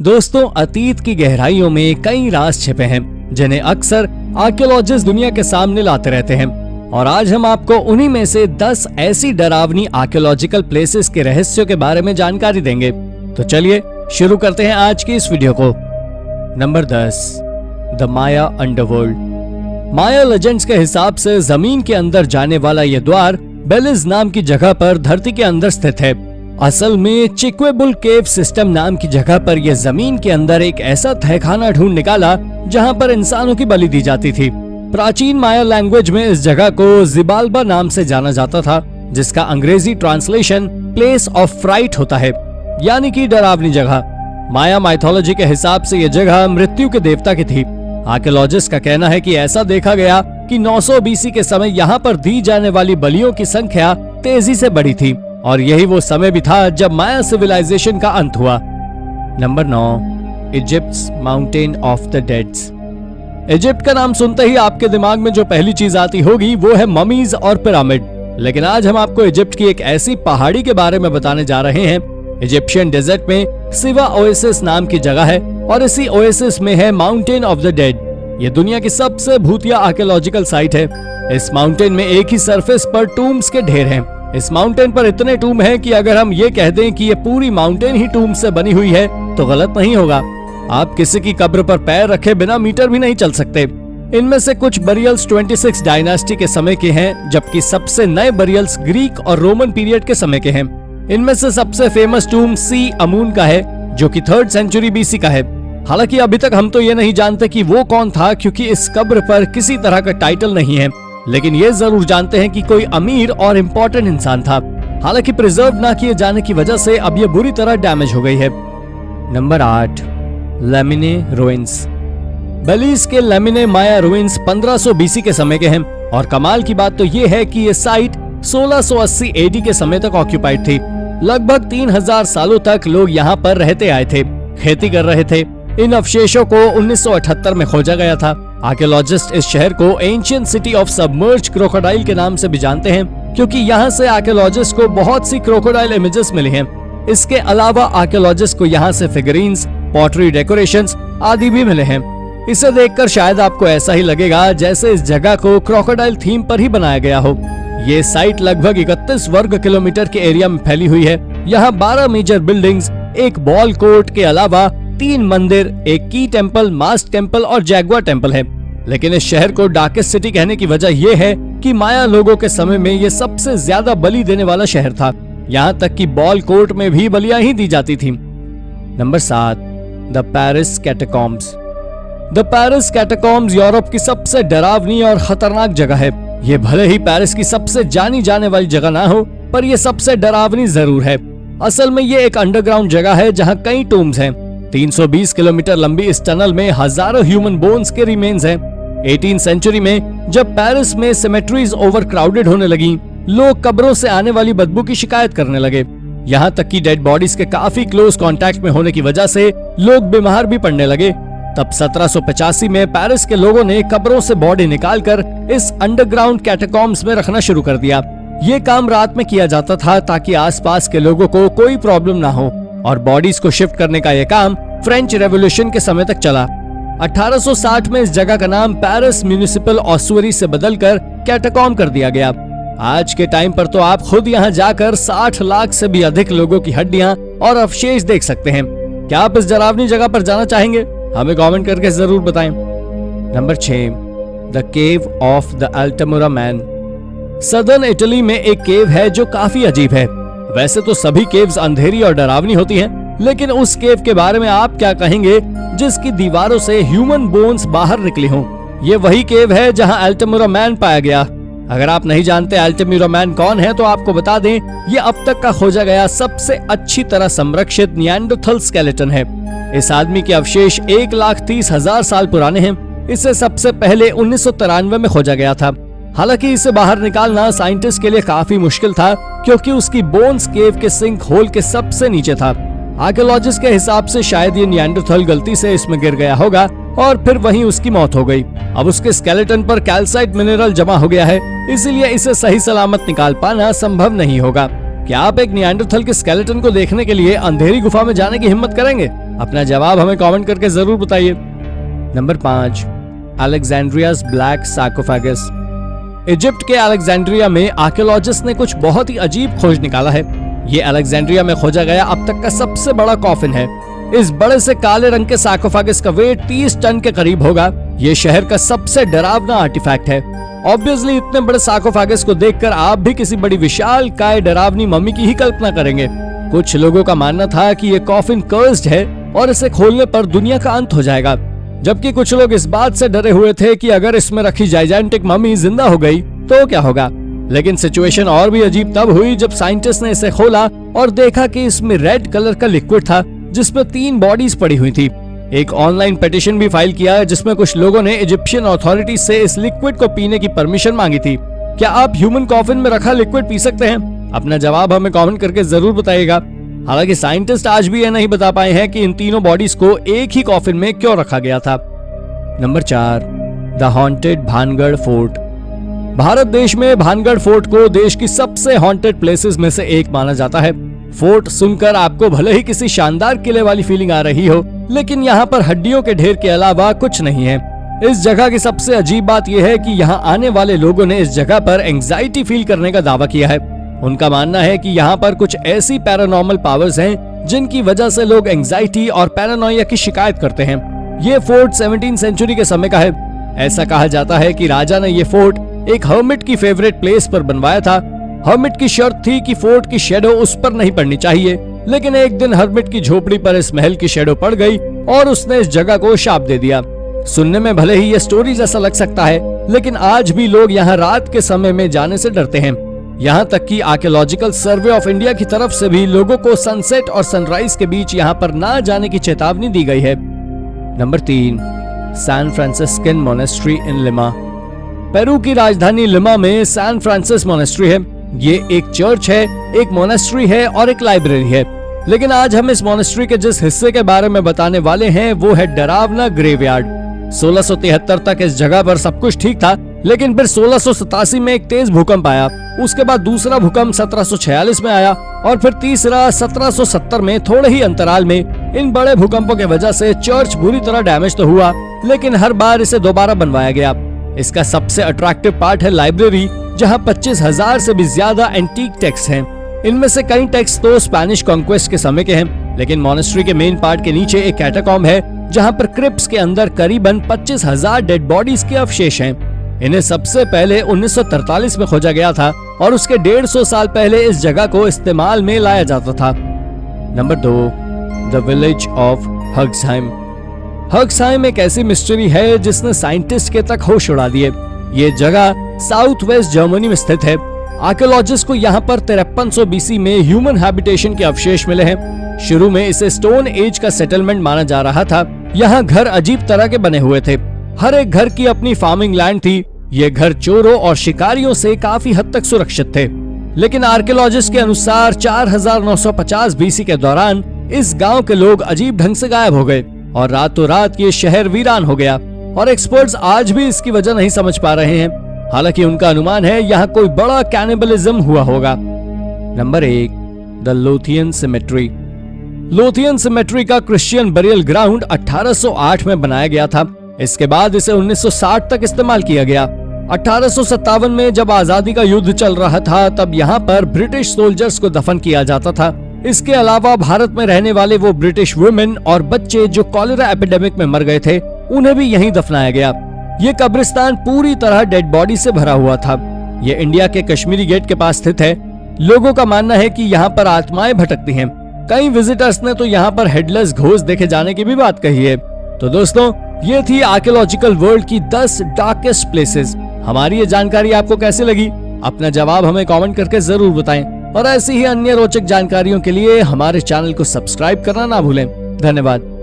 दोस्तों, अतीत की गहराइयों में कई राज छिपे हैं जिन्हें अक्सर आर्कियोलॉजिस्ट दुनिया के सामने लाते रहते हैं। और आज हम आपको उन्हीं में से 10 ऐसी डरावनी आर्कियोलॉजिकल प्लेसेस के रहस्यों के बारे में जानकारी देंगे। तो चलिए शुरू करते हैं आज की इस वीडियो को। Number 10, the Maya underworld. Maya legends के हिसाब से जमीन के अंदर जाने वाला यह द्वार बेलिज नाम की जगह पर धरती के अंदर स्थित है। असल में चिक्वेबुल केव सिस्टम नाम की जगह पर यह जमीन के अंदर एक ऐसा तहखाना ढूंढ निकाला जहां पर इंसानों की बलि दी जाती थी। प्राचीन माया लैंग्वेज में इस जगह को जिबाल्बा नाम से जाना जाता था, जिसका अंग्रेजी ट्रांसलेशन प्लेस ऑफ फ्राइट होता है, यानी कि डरावनी जगह। माया माइथोलॉजी के हिसाब से यह जगह मृत्यु के देवता की थी। आर्कियोलॉजिस्ट का कहना है कि ऐसा देखा गया कि 900 बीसी के समय यहाँ पर दी जाने वाली बलियों की संख्या तेजी से बढ़ी थी, और यही वो समय भी था जब माया सिविलाइजेशन का अंत हुआ। Number 9, Egypt's mountain of the deads. Egypt का नाम सुनते ही आपके दिमाग में जो पहली चीज आती होगी वो है ममीज और पिरामिड। लेकिन आज हम आपको इजिप्ट की एक ऐसी पहाड़ी के बारे में बताने जा रहे हैं। इजिप्शियन डेजर्ट में सिवा ओएसिस नाम की जगह है, और इसी ओएसिस में है माउंटेन ऑफ द डेड। ये दुनिया की सबसे भूतिया आर्कियोलॉजिकल साइट है। इस माउंटेन में एक ही सरफेस पर टूम्स के ढेर हैं। इस माउंटेन पर इतने टूम हैं कि अगर हम ये कह दें कि ये पूरी माउंटेन ही टूम से बनी हुई है तो गलत नहीं होगा। आप किसी की कब्र पर पैर रखे बिना मीटर भी नहीं चल सकते। इनमें से कुछ बरियल्स 26 डायनास्टी के समय के हैं, जबकि सबसे नए बरियल्स ग्रीक और रोमन पीरियड के समय के हैं। इनमें से सबसे फेमस टूम सी अमून का है, जो कि 3rd सेंचुरी बीसी का है। हालांकि अभी तक हम तो ये नहीं जानते कि वो कौन था, क्योंकि इस कब्र पर किसी तरह का टाइटल नहीं है। लेकिन ये जरूर जानते हैं कि कोई अमीर और इम्पोर्टेंट इंसान था। हालांकि प्रिजर्व ना किए जाने की वजह से अब ये बुरी तरह डैमेज हो गई है। Number 8, लेमिने ruins. बेलीज के लेमिने माया रुइंस 1500 बीसी के समय के हैं, और कमाल की बात तो ये है कि ये साइट 1680 एडी के समय तक ऑक्यूपाइड थी। लगभग 3000 सालों तक लोग यहाँ पर रहते आए थे, खेती कर रहे थे। इन अवशेषों को 1978 में खोजा गया था। आर्कियोलॉजिस्ट इस शहर को ancient city of submerged crocodile के नाम से भी जानते हैं, क्योंकि यहाँ से आर्कियोलॉजिस्ट को बहुत सी क्रोकोडाइल इमेजेस मिली हैं। इसके अलावा आर्कियोलॉजिस्ट को यहाँ से फिगरीन्स, पॉटरी डेकोरेशंस आदि भी मिले हैं। इसे देखकर शायद आपको ऐसा ही लगेगा जैसे इस जगह को क्रोकोडाइल थीम पर ही बनाया गया हो। ये साइट लगभग 31 वर्ग किलोमीटर के एरिया में फैली हुई है। यहाँ 12 मेजर बिल्डिंग्स, एक बॉल कोर्ट के अलावा 3 मंदिर, एक की टेम्पल, मास्ट टेम्पल और जैगुआर टेम्पल है। लेकिन इस शहर को डार्केस्ट सिटी कहने की वजह यह है कि माया लोगों के समय में ये सबसे ज्यादा बलि देने वाला शहर था। यहाँ तक कि बॉल कोर्ट में भी बलियां ही दी जाती थी। Number 7, the Paris catacombs. The Paris catacombs Europe की सबसे डरावनी और खतरनाक जगह है। ये भले ही पेरिस की सबसे जानी जाने वाली जगह ना हो, पर यह सबसे डरावनी जरूर है। असल में ये एक अंडरग्राउंड जगह है जहाँ कई टूम्स हैं। 320 किलोमीटर लंबी इस टनल में हजारों ह्यूमन बोन्स के रिमेन्स हैं। 18th सेंचुरी में जब पेरिस में सिमेट्रीज ओवरक्राउडेड होने लगी, लोग कब्रों से आने वाली बदबू की शिकायत करने लगे। यहाँ तक कि डेड बॉडीज के काफी क्लोज कांटेक्ट में होने की वजह से लोग बीमार भी पड़ने लगे। तब 1785 में पेरिस के लोगों ने कब्रों से बॉडी निकालकर इस अंडरग्राउंड कैटाकॉम्ब्स में रखना शुरू कर दिया। ये काम रात में किया जाता था ताकि आसपास के लोगों को कोई प्रॉब्लम ना हो, और बॉडीज को शिफ्ट करने का यह काम फ्रेंच रेवोल्यूशन के समय तक चला। 1860 में इस जगह का नाम पेरिस म्युनिसिपल ऑस्सुअरी से बदलकर कैटाकॉम्ब कर दिया गया। आज के टाइम पर तो आप खुद यहाँ जाकर 60 लाख से भी अधिक लोगों की हड्डियां और अवशेष देख सकते हैं। क्या आप इस डरावनी जगह पर जाना चाहेंगे? हमें कमेंट करके जरूर बताएं। Number 6, the cave of the Altamura man. Southern Italy में एक केव है जो काफी अजीब है। वैसे तो सभी केव्स अंधेरी और डरावनी होती हैं, लेकिन उस केव के बारे में आप क्या कहेंगे जिसकी दीवारों से ह्यूमन बोन्स बाहर निकली हों? ये वही केव है जहां अल्टामुरा मैन पाया गया। अगर आप नहीं जानते अल्टामुरा मैन कौन है, तो आपको बता दें, ये अब तक का खोजा गया सबसे अच्छी तरह संरक्षित निएंडरथल स्केलेटन है। इस आदमी के अवशेष 1,30,000 साल पुराने हैं। इसे सबसे पहले 1993 में खोजा गया था। हालांकि इसे बाहर निकालना साइंटिस्ट के लिए काफी मुश्किल था, क्योंकि उसकी बोन्स केव के सिंक होल के सबसे नीचे था। आर्कियोलॉजिस्ट के हिसाब से शायद ये निएंडरथल गलती से इसमें गिर गया होगा और फिर वहीं उसकी मौत हो गई। अब उसके स्केलेटन पर कैल्साइट मिनरल जमा हो गया है, इसीलिए इसे सही सलामत निकाल पाना संभव नहीं होगा। क्या आप एक निएंडरथल के स्केलेटन को देखने के लिए अंधेरी गुफा में जाने की हिम्मत करेंगे? अपना जवाब हमें कमेंट करके जरूर बताइए। Number 5, Alexandria's black sarcophagus. Egypt के अलेक्जेंड्रिया में आर्कियोलॉजिस्ट ने कुछ बहुत ही अजीब खोज निकाला है। ये अलेक्जेंड्रिया में खोजा गया अब तक का सबसे बड़ा कॉफिन है। इस बड़े से काले रंग के सार्कोफेगस का वेट 30 टन के करीब होगा। ये शहर का सबसे डरावना आर्टिफैक्ट है। ऑब्वियसली इतने बड़े सार्कोफेगस को देखकर आप भी किसी बड़ी विशाल काय डरावनी मम्मी की ही कल्पना करेंगे। कुछ लोगों का मानना था कि ये कॉफिन कर्स्ड है और इसे खोलने पर दुनिया का अंत हो जाएगा, जबकि कुछ लोग इस बात से डरे हुए थे कि अगर इसमें रखी जाइजेंटिक मम्मी जिंदा हो गई तो क्या होगा। लेकिन सिचुएशन और भी अजीब तब हुई जब साइंटिस्ट ने इसे खोला और देखा कि इसमें रेड कलर का लिक्विड था जिसमें 3 बॉडीज पड़ी हुई थी। एक ऑनलाइन पिटीशन भी फाइल किया जिसमें कुछ लोगों ने इजिप्शियन अथॉरिटी से इस लिक्विड को पीने की परमिशन मांगी थी। क्या आप ह्यूमन कॉफिन में रखा लिक्विड पी सकते हैं? अपना जवाब हमें कमेंट करके जरूर बताइएगा। हालांकि साइंटिस्ट आज भी ये नहीं बता पाए हैं कि इन तीनों बॉडीज को एक ही कॉफिन में क्यों रखा गया था। Number 4, the haunted Bhangarh fort. Bharat देश में भानगढ़ फोर्ट को देश की सबसे हॉन्टेड प्लेसेस में से एक माना जाता है। फोर्ट सुनकर आपको भले ही किसी शानदार किले वाली फीलिंग आ रही हो, लेकिन यहाँ पर हड्डियों के ढेर के अलावा कुछ नहीं है। इस जगह की सबसे अजीब बात यह है कि यहाँ आने वाले लोगों ने इस जगह पर एंजाइटी फील करने का दावा किया है। उनका मानना है कि यहाँ पर कुछ ऐसी पैरानॉर्मल पावर्स हैं जिनकी वजह से लोग एंजाइटी और पैरानोइया की शिकायत करते हैं। ये फोर्ट 17वीं सेंचुरी के समय का है। ऐसा कहा जाता है कि राजा ने ये फोर्ट एक हर्मिट की फेवरेट प्लेस पर बनवाया था। हर्मिट की शर्त थी कि फोर्ट की शेडो उस पर नहीं पड़नी चाहिए, लेकिन एक दिन हर्मिट की झोपड़ी पर इस महल की शेडो पड़ गई और उसने इस जगह को शाप दे दिया। सुनने में भले ही ये स्टोरी जैसा लग सकता है, लेकिन आज भी लोग यहाँ रात के समय में जाने से डरते हैं। यहाँ तक कि आर्कियोलॉजिकल सर्वे ऑफ इंडिया की तरफ से भी लोगों को सनसेट और सनराइज के बीच यहाँ पर ना जाने की चेतावनी दी गई है। Number 3, San Franciscan monastery in Lima. Peru की राजधानी लिमा में सैन फ्रांसिस मोनेस्ट्री है। ये एक चर्च है, एक मोनेस्ट्री है और एक लाइब्रेरी है। लेकिन आज हम इस मोनेस्ट्री के जिस हिस्से के बारे में बताने वाले हैं वो है डरावना ग्रेवयार्ड। 1673 तक इस जगह पर सब कुछ ठीक था, लेकिन फिर 1687 में एक तेज भूकंप आया। उसके बाद दूसरा भूकंप 1746 में आया और फिर तीसरा 1770 में। थोड़े ही अंतराल में इन बड़े भूकंपों की वजह से चर्च बुरी तरह डैमेज तो हुआ, लेकिन हर बार इसे दोबारा बनवाया गया। इसका सबसे अट्रैक्टिव पार्ट है लाइब्रेरी, जहां 25,000 से भी ज्यादा एंटीक टेक्स्ट हैं। इनमें से कई टेक्स्ट तो स्पेनिश कॉन्क्वेस्ट के समय के हैं, लेकिन मॉनेस्ट्री के मेन पार्ट के नीचे एक कैटाकॉम्ब है जहां पर क्रिप्ट्स के अंदर करीबन 25,000 डेड बॉडीज के अवशेष हैं। इन्हें सबसे पहले 1943 में खोजा गया था और उसके 150 साल पहले इस जगह को इस्तेमाल में लाया जाता था। Number 2, the village of Hugsheim. Hugsheim एक ऐसी मिस्ट्री है जिसने साइंटिस्ट के तक होश उड़ा दिए। ये जगह साउथ वेस्ट जर्मनी में स्थित है। आर्कियोलॉजिस्ट को यहाँ पर 5300 BC में ह्यूमन हैबिटेशन के अवशेष मिले हैं। शुरू में इसे स्टोन एज का सेटलमेंट माना जा रहा था। यहाँ घर अजीब तरह के बने हुए थे। हर एक घर की अपनी फार्मिंग लैंड थी। ये घर चोरों और शिकारियों से काफी हद तक सुरक्षित थे। लेकिन आर्कियोलॉजिस्ट के अनुसार 4950 BC के दौरान इस गांव के लोग अजीब ढंग से गायब हो गए और रातों रात ये शहर वीरान हो गया। और एक्सपर्ट्स आज भी इसकी वजह नहीं समझ पा रहे हैं। हालांकि उनका अनुमान है यहाँ कोई बड़ा कैनिबलिज्म हुआ होगा। Number 1, the Lothian symmetry. Lothian symmetry का क्रिश्चियन बरियल ग्राउंड 1808 में बनाया गया था। इसके बाद इसे 1960 तक इस्तेमाल किया गया। 1857 में जब आजादी का युद्ध चल रहा था तब यहाँ पर ब्रिटिश सोल्जर्स को दफन किया जाता था। इसके अलावा भारत में रहने वाले वो ब्रिटिश वुमेन और बच्चे जो कॉलेरा एपिडेमिक में मर गए थे, उन्हें भी यहीं दफनाया गया। ये कब्रिस्तान पूरी तरह डेड बॉडी से भरा हुआ था। ये इंडिया के कश्मीरी गेट के पास स्थित है। लोगों का मानना है कि यहाँ पर आत्माएं भटकती हैं। कई विजिटर्स ने तो यहाँ पर हेडलेस घोस्ट देखे जाने की भी बात कही है। तो दोस्तों, ये थी आर्कियोलॉजिकल वर्ल्ड की 10 डार्केस्ट प्लेसेस। हमारी ये जानकारी आपको कैसी लगी? अपना जवाब हमें कमेंट करके जरूर बताएं और ऐसी ही अन्य रोचक जानकारियों के लिए हमारे चैनल को सब्सक्राइब करना ना भूलें। धन्यवाद।